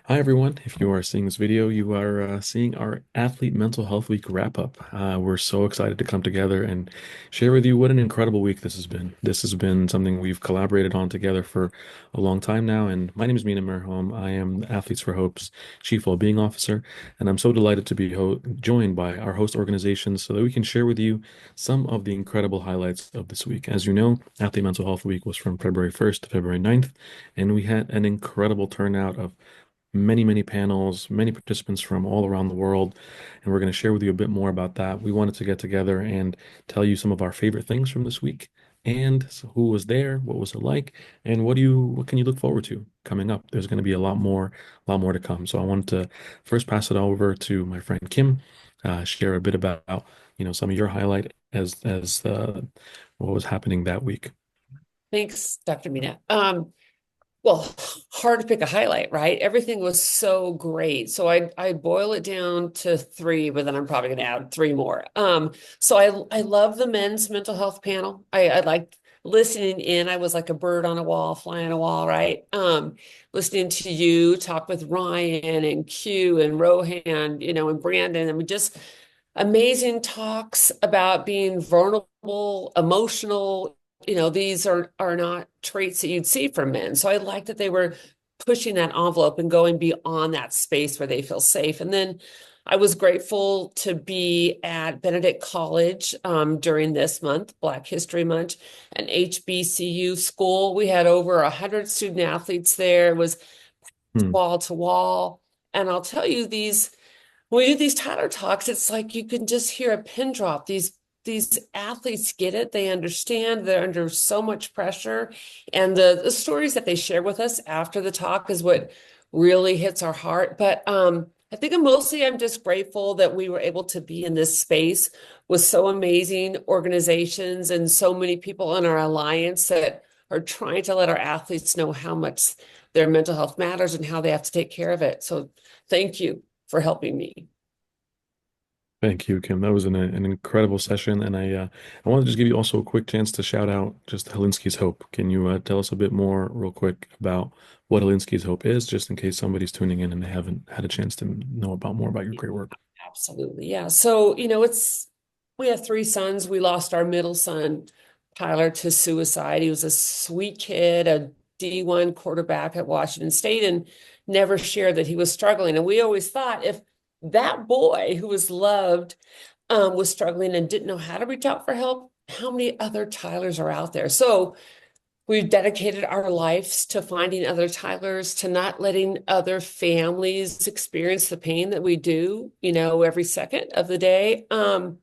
Hi, everyone. If you are seeing this video, you are seeing our Athlete Mental Health Week wrap up. We're so excited to come together and share with you what an incredible week this has been. This has been something we've collaborated on together for a long time now. And my name is Mena Mirhom. I am Athletes for Hope's Chief Wellbeing Officer. And I'm so delighted to be joined by our host organizations so that we can share with you some of the incredible highlights of this week. As you know, Athlete Mental Health Week was from February 1st to February 9th, and we had an incredible turnout of many panels, many participants from all around the world, and we're going to share with you a bit more about that. We wanted to get together and tell you some of our favorite things from this week and who was there, what was it like, and what can you look forward to coming up. There's going to be a lot more to come. So I wanted to first pass it over to my friend Kym, share a bit about some of your highlight as what was happening that week. Thanks, Dr. Mina. Well, hard to pick a highlight, right? Everything was so great. So I boil it down to three, but then I'm probably going to add three more. So I love the men's mental health panel. I liked listening in. I was like a bird on a wall, flying a wall, right? Listening to you talk with Ryan and Q and Rohan, and Brandon. I mean, just amazing talks about being vulnerable, emotional. These are not traits that you'd see from men. So I like that they were pushing that envelope and going beyond that space where they feel safe. And then I was grateful to be at Benedict College during this month, Black History Month, an HBCU school. We had over 100 student athletes there. It was Hmm. wall to wall. And I'll tell you, when we do these Tyler talks, it's like you can just hear a pin drop. These athletes get it. They understand. They're under so much pressure. And the stories that they share with us after the talk is what really hits our heart. But I think I'm just grateful that we were able to be in this space with so amazing organizations and so many people in our alliance that are trying to let our athletes know how much their mental health matters and how they have to take care of it. So thank you for helping me. Thank you, Kim. That was an incredible session, and I want to just give you also a quick chance to shout out just Hilinski's Hope. Can you tell us a bit more, real quick, about what Hilinski's Hope is, just in case somebody's tuning in and they haven't had a chance to know about more about your great work? Absolutely. Yeah. So, we have three sons. We lost our middle son, Tyler, to suicide. He was a sweet kid, a D1 quarterback at Washington State, and never shared that he was struggling. And we always thought if that boy who was loved was struggling and didn't know how to reach out for help, how many other Tylers are out there? So we've dedicated our lives to finding other Tylers, to not letting other families experience the pain that we do, every second of the day. And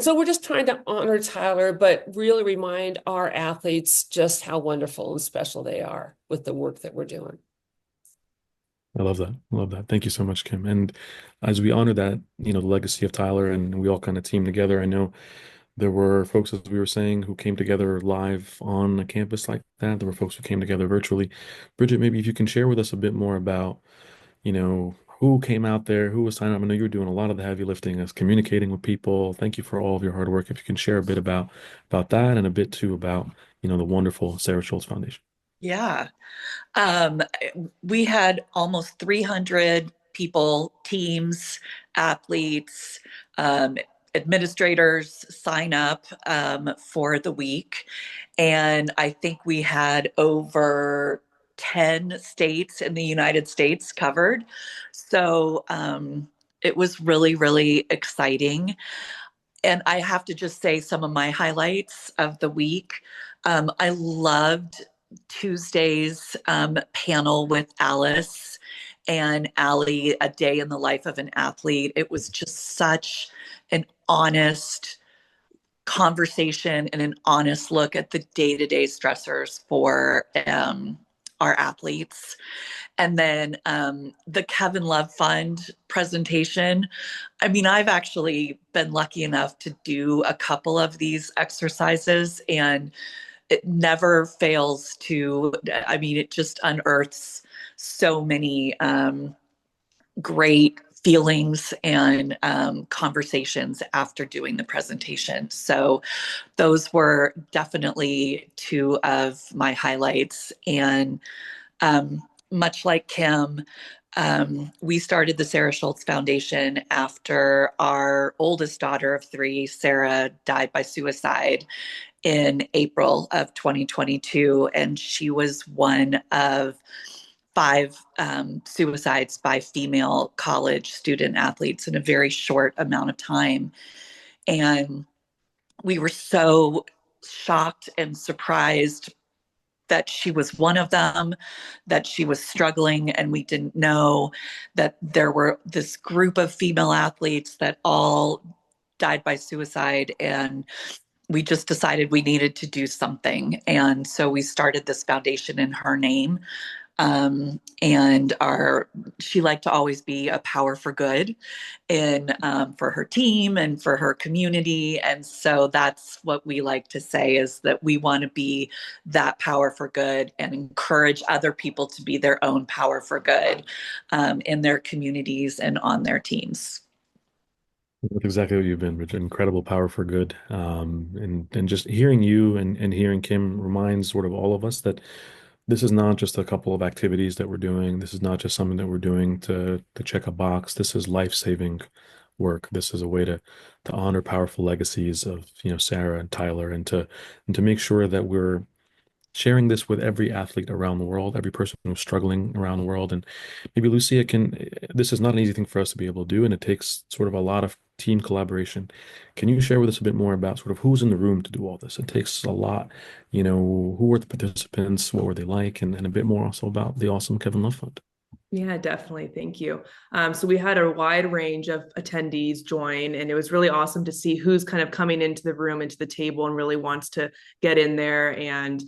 so we're just trying to honor Tyler, but really remind our athletes just how wonderful and special they are with the work that we're doing. I love that. I love that. Thank you so much, Kim. And as we honor that, the legacy of Tyler, and we all kind of team together, I know there were folks, as we were saying, who came together live on a campus like that. There were folks who came together virtually. Bridget, maybe if you can share with us a bit more about who came out there, who was signing up. I know you were doing a lot of the heavy lifting as communicating with people. Thank you for all of your hard work. If you can share a bit about that and a bit too about, the wonderful Sarah Schultz Foundation. Yeah. Um, we had almost 300 people, teams, athletes, um, administrators sign up for the week. And I think we had over 10 states in the United States covered. So it was really, really exciting. And I have to just say some of my highlights of the week. I loved Tuesday's panel with Alice and Allie, A Day in the Life of an Athlete. It was just such an honest conversation and an honest look at the day-to-day stressors for our athletes. And then the Kevin Love Fund presentation. I mean, I've actually been lucky enough to do a couple of these exercises, and it never fails to, I mean, it just unearths so many great feelings and conversations after doing the presentation. So those were definitely two of my highlights. And much like Kym, we started the Sarah Shulze Foundation after our oldest daughter of three, Sarah, died by suicide in April of 2022. And she was one of five suicides by female college student athletes in a very short amount of time. And we were so shocked and surprised that she was one of them, that she was struggling, and we didn't know that there were this group of female athletes that all died by suicide. And we just decided we needed to do something. And so we started this foundation in her name. And she liked to always be a power for good in for her team and for her community. And so that's what we like to say, is that we want to be that power for good and encourage other people to be their own power for good in their communities and on their teams. That's exactly what you've been, Rich. Incredible power for good. And just hearing you and hearing Kym reminds sort of all of us that this is not just a couple of activities that we're doing. This is not just something that we're doing to check a box. This is life-saving work. This is a way to honor powerful legacies of, Sarah and Tyler, and to make sure that we're sharing this with every athlete around the world, every person who's struggling around the world. And maybe Lucia this is not an easy thing for us to be able to do, and it takes sort of a lot of team collaboration. Can you share with us a bit more about sort of who's in the room to do all this? It takes a lot, who were the participants, what were they like, and a bit more also about the awesome Kevin Love Fund. Yeah, definitely. Thank you. So we had a wide range of attendees join, and it was really awesome to see who's kind of coming into the room, into the table, and really wants to get in there and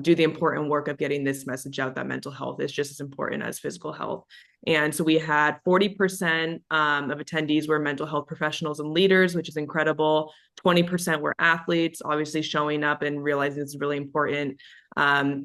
do the important work of getting this message out that mental health is just as important as physical health. And so we had 40% of attendees were mental health professionals and leaders, which is incredible. 20% were athletes, obviously showing up and realizing it's really important.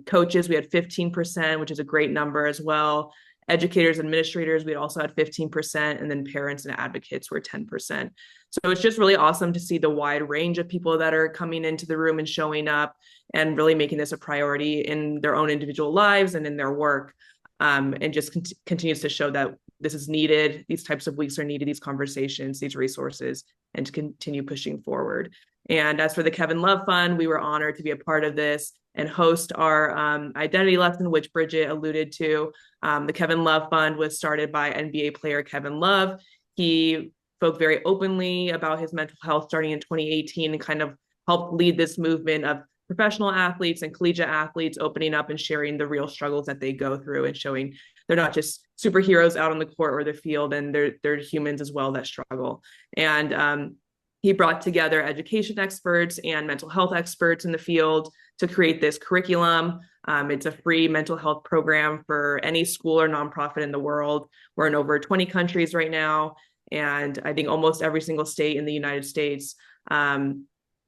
Coaches, we had 15%, which is a great number as well. Educators, administrators, we also had 15%, and then parents and advocates were 10%. So it's just really awesome to see the wide range of people that are coming into the room and showing up and really making this a priority in their own individual lives and in their work. And just continues to show that this is needed. These types of weeks are needed, these conversations, these resources, and to continue pushing forward. And as for the Kevin Love Fund, we were honored to be a part of this and host our identity lesson, which Brigette alluded to. The Kevin Love Fund was started by NBA player Kevin Love. He spoke very openly about his mental health starting in 2018 and kind of helped lead this movement of professional athletes and collegiate athletes opening up and sharing the real struggles that they go through and showing they're not just superheroes out on the court or the field, and they're humans as well that struggle. And he brought together education experts and mental health experts in the field to create this curriculum. It's a free mental health program for any school or nonprofit in the world. We're in over 20 countries right now, and I think almost every single state in the United States.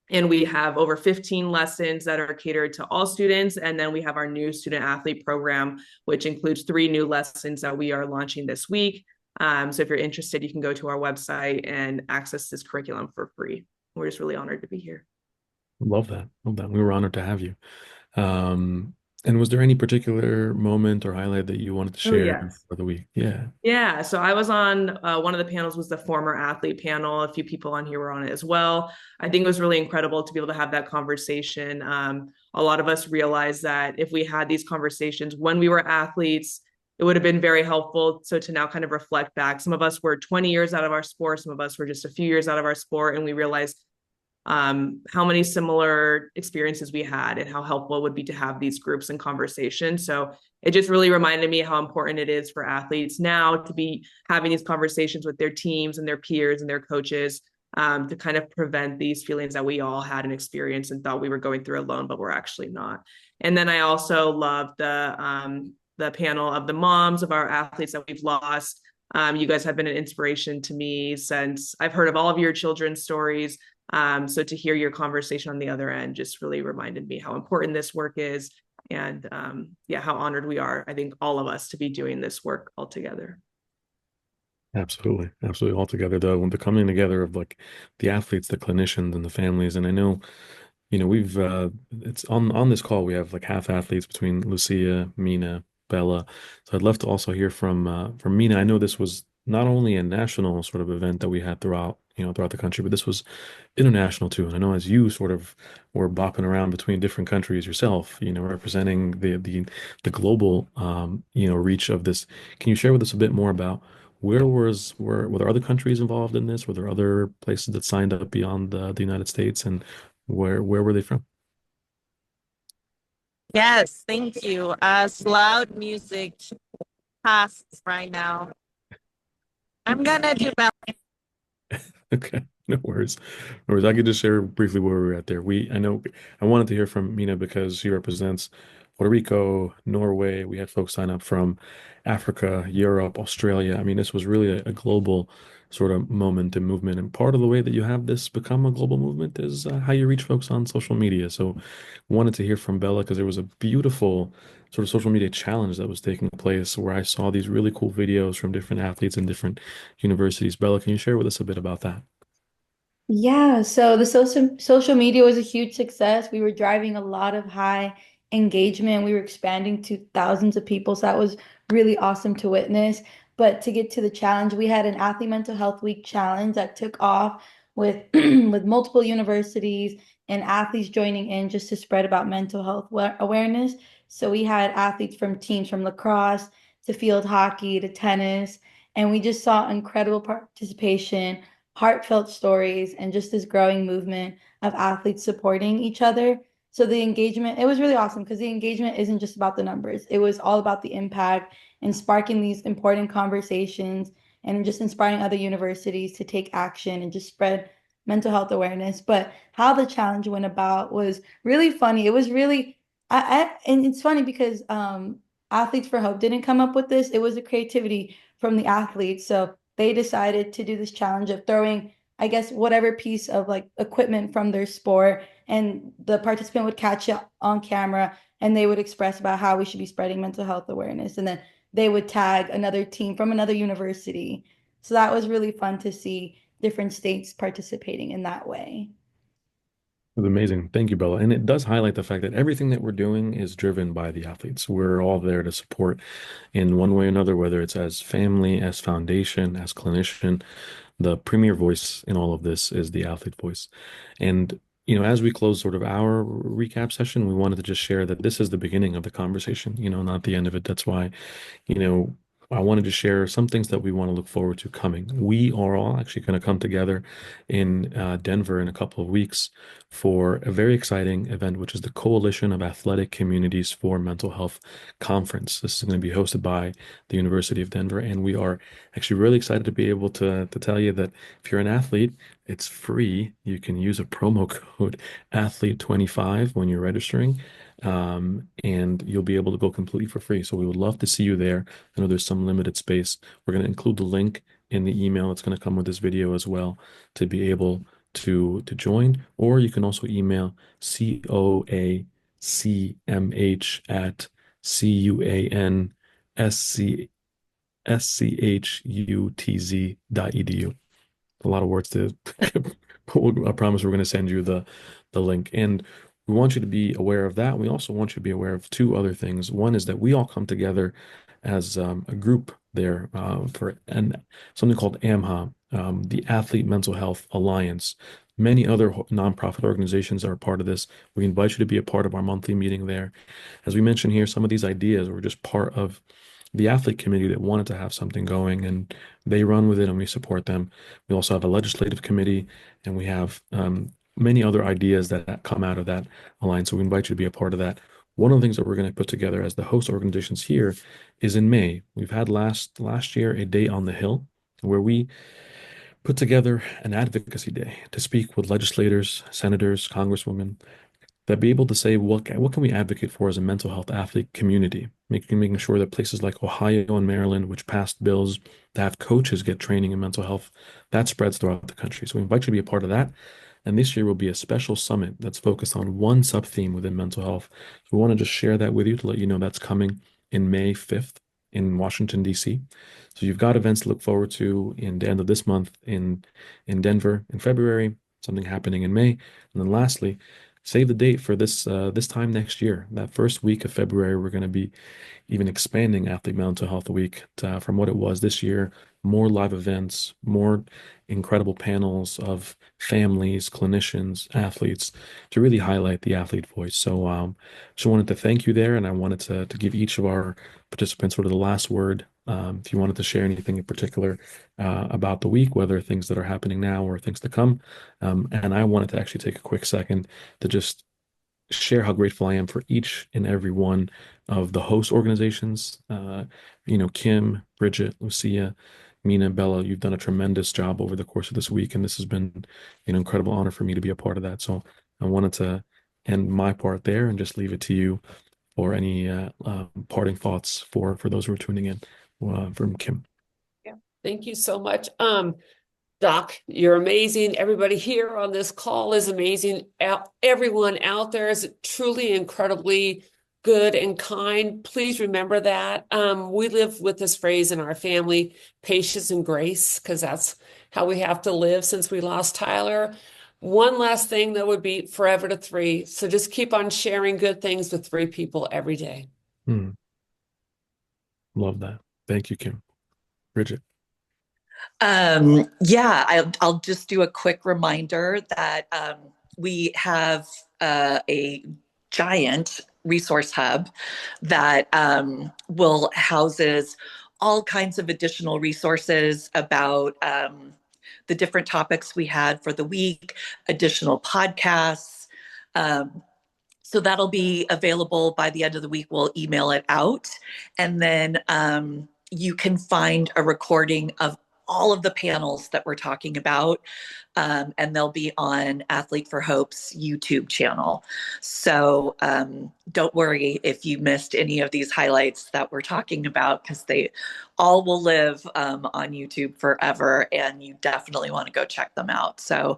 And we have over 15 lessons that are catered to all students. And then we have our new student athlete program, which includes 3 new lessons that we are launching this week. So if you're interested, you can go to our website and access this curriculum for free. We're just really honored to be here. Love that. Love that. We were honored to have you. And was there any particular moment or highlight that you wanted to share yes. for the week? Yeah. Yeah. So I was on one of the panels was the former athlete panel. A few people on here were on it as well. I think it was really incredible to be able to have that conversation. A lot of us realized that if we had these conversations when we were athletes, it would have been very helpful. So to now kind of reflect back, some of us were 20 years out of our sport, some of us were just a few years out of our sport, and we realized how many similar experiences we had and how helpful it would be to have these groups and conversations. So it just really reminded me how important it is for athletes now to be having these conversations with their teams and their peers and their coaches to kind of prevent these feelings that we all had and experienced and thought we were going through alone, but we're actually not. And then I also loved the panel of the moms of our athletes that we've lost. You guys have been an inspiration to me since I've heard of all of your children's stories. So to hear your conversation on the other end just really reminded me how important this work is and how honored we are, I think, all of us to be doing this work all together. Absolutely. Absolutely. All together, the coming together of like the athletes, the clinicians, and the families. And I know, we've it's on this call, we have like half athletes between Lucia, Mina, Bella. So I'd love to also hear from Mina. I know this was not only a national sort of event that we had throughout the country, but this was international too. And I know as you sort of were bopping around between different countries yourself, representing the global reach of this. Can you share with us a bit more about were there other countries involved in this? Were there other places that signed up beyond the United States, and where were they from? Yes, thank you. As loud music passes right now, I'm gonna do ballet. Okay, no worries. No worries. I could just share briefly where we were at there. I know I wanted to hear from Mina because she represents Puerto Rico, Norway. We had folks sign up from Africa, Europe, Australia. I mean, this was really a global sort of moment and movement. And part of the way that you have this become a global movement is how you reach folks on social media. So wanted to hear from Bella because there was a beautiful sort of social media challenge that was taking place where I saw these really cool videos from different athletes and different universities. Bella, can you share with us a bit about that? Yeah, so the social media was a huge success. We were driving a lot of high engagement. We were expanding to thousands of people. So that was really awesome to witness. But to get to the challenge, we had an Athlete Mental Health Week challenge that took off with with multiple universities and athletes joining in just to spread about mental health awareness. So we had athletes from teams from lacrosse to field hockey to tennis, and we just saw incredible participation, heartfelt stories, and just this growing movement of athletes supporting each other. So the engagement, it was really awesome because the engagement isn't just about the numbers. It was all about the impact and sparking these important conversations and just inspiring other universities to take action and just spread mental health awareness. But how the challenge went about was really funny. It was really, and it's funny because Athletes for Hope didn't come up with this. It was a creativity from the athletes. So they decided to do this challenge of throwing, I guess, whatever piece of like equipment from their sport, and the participant would catch it on camera and they would express about how we should be spreading mental health awareness. And then they would tag another team from another university. So that was really fun to see different states participating in that way. It was amazing. Thank you, Bella. And it does highlight the fact that everything that we're doing is driven by the athletes. We're all there to support in one way or another, whether it's as family, as foundation, as clinician. The premier voice in all of this is the athlete voice. And, as we close sort of our recap session, we wanted to just share that this is the beginning of the conversation, not the end of it. That's why you know, I wanted to share some things that we want to look forward to coming. We are all actually going to come together in Denver in a couple of weeks for a very exciting event, which is the Coalition of Athletic Communities for Mental Health Conference. This is going to be hosted by the University of Denver, and we are actually really excited to be able to tell you that if you're an athlete, it's free. You can use a promo code athlete25 when you're registering, and you'll be able to go completely for free. So we would love to see you there. I know there's some limited space. We're going to include the link in the email that's going to come with this video as well to be able to join, or you can also email coacmh@cuanschutz.edu. A lot of words to, but I promise we're going to send you the link. And we want you to be aware of that. We also want you to be aware of two other things. One is that we all come together as a group there for something called AMHWW, the Athlete Mental Health Alliance. Many other nonprofit organizations are a part of this. We invite you to be a part of our monthly meeting there. As we mentioned here, some of these ideas were just part of the athlete committee that wanted to have something going, and they run with it and we support them. We also have a legislative committee, and we have many other ideas that come out of that alliance. So we invite you to be a part of that. One of the things that we're going to put together as the host organizations here is in May. We've had last year a day on the Hill where we put together an advocacy day to speak with legislators, senators, congresswomen, that be able to say what can we advocate for as a mental health athlete community, making sure that places like Ohio and Maryland, which passed bills to have coaches get training in mental health, that spreads throughout the country. So we invite you to be a part of that. And this year will be a special summit that's focused on one sub-theme within mental health. So we want to just share that with you to let you know that's coming in May 5th in Washington, D.C. So you've got events to look forward to in the end of this month in Denver in February, something happening in May. And then lastly, save the date for this time next year. That first week of February, we're going to be even expanding Athlete Mental Health Week from what it was this year. More live events, more incredible panels of families, clinicians, athletes to really highlight the athlete voice. So, just wanted to thank you there, and I wanted to give each of our participants sort of the last word. If you wanted to share anything in particular about the week, whether things that are happening now or things to come. And I wanted to actually take a quick second to just share how grateful I am for each and every one of the host organizations. Kym, Brigette, Lucia, Mina, Bella, you've done a tremendous job over the course of this week, and this has been an incredible honor for me to be a part of that. So I wanted to end my part there and just leave it to you for any parting thoughts for those who are tuning in from Kym. Yeah, thank you so much. Doc, you're amazing. Everybody here on this call is amazing. Everyone out there is truly incredibly good and kind. Please remember that. We live with this phrase in our family, patience and grace, because that's how we have to live since we lost Tyler. One last thing that would be forever to three. So just keep on sharing good things with three people every day. Love that. Thank you, Kym. Brigette. I'll just do a quick reminder that we have a giant resource hub that will houses all kinds of additional resources about the different topics we had for the week, additional podcasts. So that'll be available by the end of the week. We'll email it out. And then you can find a recording of all of the panels that we're talking about, and they'll be on Athlete for Hope's YouTube channel. So don't worry if you missed any of these highlights that we're talking about, because they all will live on YouTube forever, and you definitely want to go check them out. So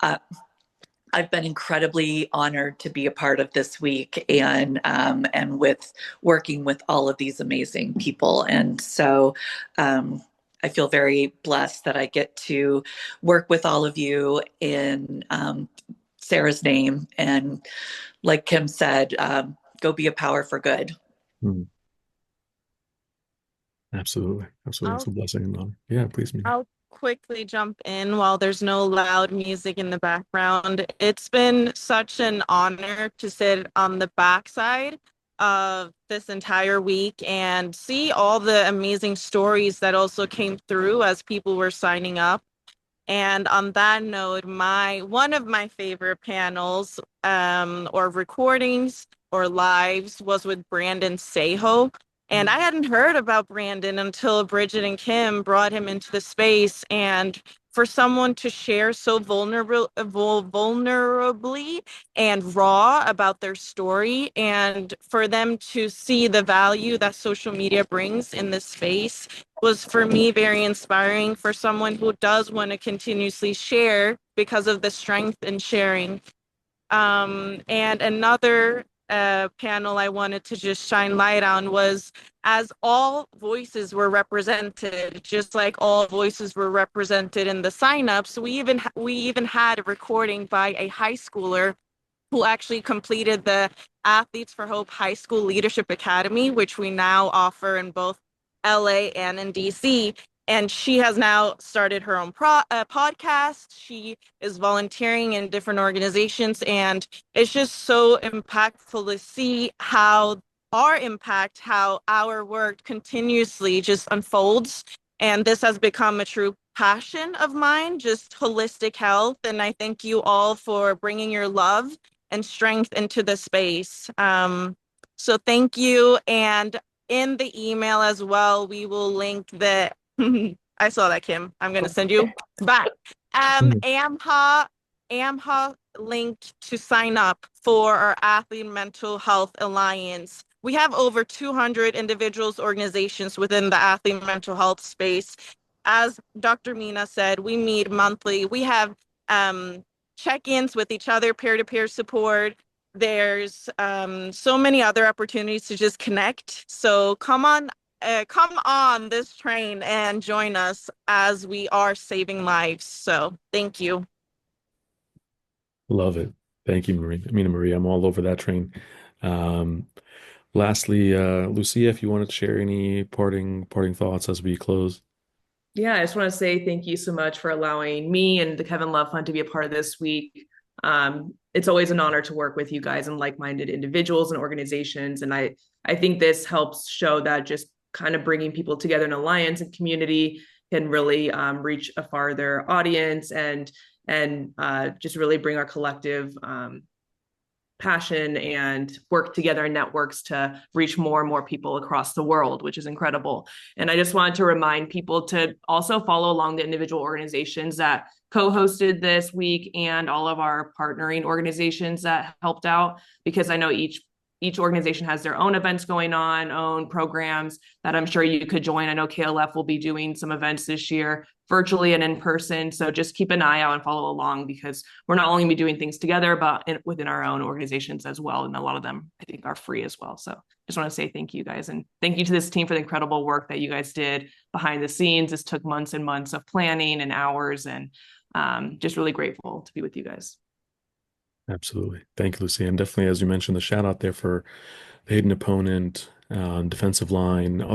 I've been incredibly honored to be a part of this week and with working with all of these amazing people. And so I feel very blessed that I get to work with all of you in Sarah's name. And like Kym said, go be a power for good. Absolutely. It's a blessing and honor. Yeah, please, Mina. I'll quickly jump in while there's no loud music in the background. It's been such an honor to sit on the backside of this entire week and see all the amazing stories that also came through as people were signing up. And on that note, one of my favorite panels or recordings or lives was with Brandon Seho. And I hadn't heard about Brandon until Brigette and Kym brought him into the space. And for someone to share so vulnerably and raw about their story, and for them to see the value that social media brings in this space was, for me, very inspiring for someone who does want to continuously share because of the strength in sharing. And another panel I wanted to just shine light on was, as all voices were represented, just like all voices were represented in the signups, we even had a recording by a high schooler who actually completed the Athletes for Hope High School Leadership Academy, which we now offer in both LA and in DC. And she has now started her own podcast. She is volunteering in different organizations. And it's just so impactful to see how our work continuously just unfolds. And this has become a true passion of mine, just holistic health. And I thank you all for bringing your love and strength into the space. So thank you. And in the email as well, we will link the I saw that, Kym. I'm going to send you back. AMHA linked to sign up for our Athlete Mental Health Alliance. We have over 200 individuals, organizations within the athlete mental health space. As Dr. Mina said, we meet monthly. We have check-ins with each other, peer-to-peer support. There's so many other opportunities to just connect. So come on this train and join us as we are saving lives. So thank you. Love it. Thank you, Mina Marie. I'm all over that train. Um, Lastly, Lucia, if you wanted to share any parting thoughts as we close. Yeah, I just want to say thank you so much for allowing me and the Kevin Love Fund to be a part of this week. It's always an honor to work with you guys and like-minded individuals and organizations. And I think this helps show that just kind of bringing people together in alliance and community can really reach a farther audience and just really bring our collective passion and work together in networks to reach more and more people across the world, which is incredible. And I just wanted to remind people to also follow along the individual organizations that co-hosted this week and all of our partnering organizations that helped out, because I know each organization has their own events going on, own programs that I'm sure you could join. I know KLF will be doing some events this year, virtually and in person. So just keep an eye out and follow along, because we're not only going to be doing things together, but within our own organizations as well. And a lot of them, I think, are free as well. So just want to say thank you guys. And thank you to this team for the incredible work that you guys did behind the scenes. This took months and months of planning and hours, and just really grateful to be with you guys. Absolutely. Thank you, Lucia. And definitely, as you mentioned, the shout out there for the Hidden Opponent, Defensive Line, many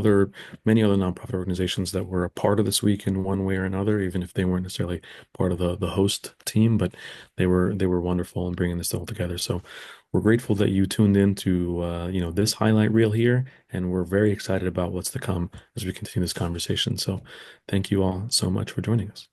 other nonprofit organizations that were a part of this week in one way or another, even if they weren't necessarily part of the host team, but they were wonderful in bringing this all together. So we're grateful that you tuned in to this highlight reel here, and we're very excited about what's to come as we continue this conversation. So thank you all so much for joining us.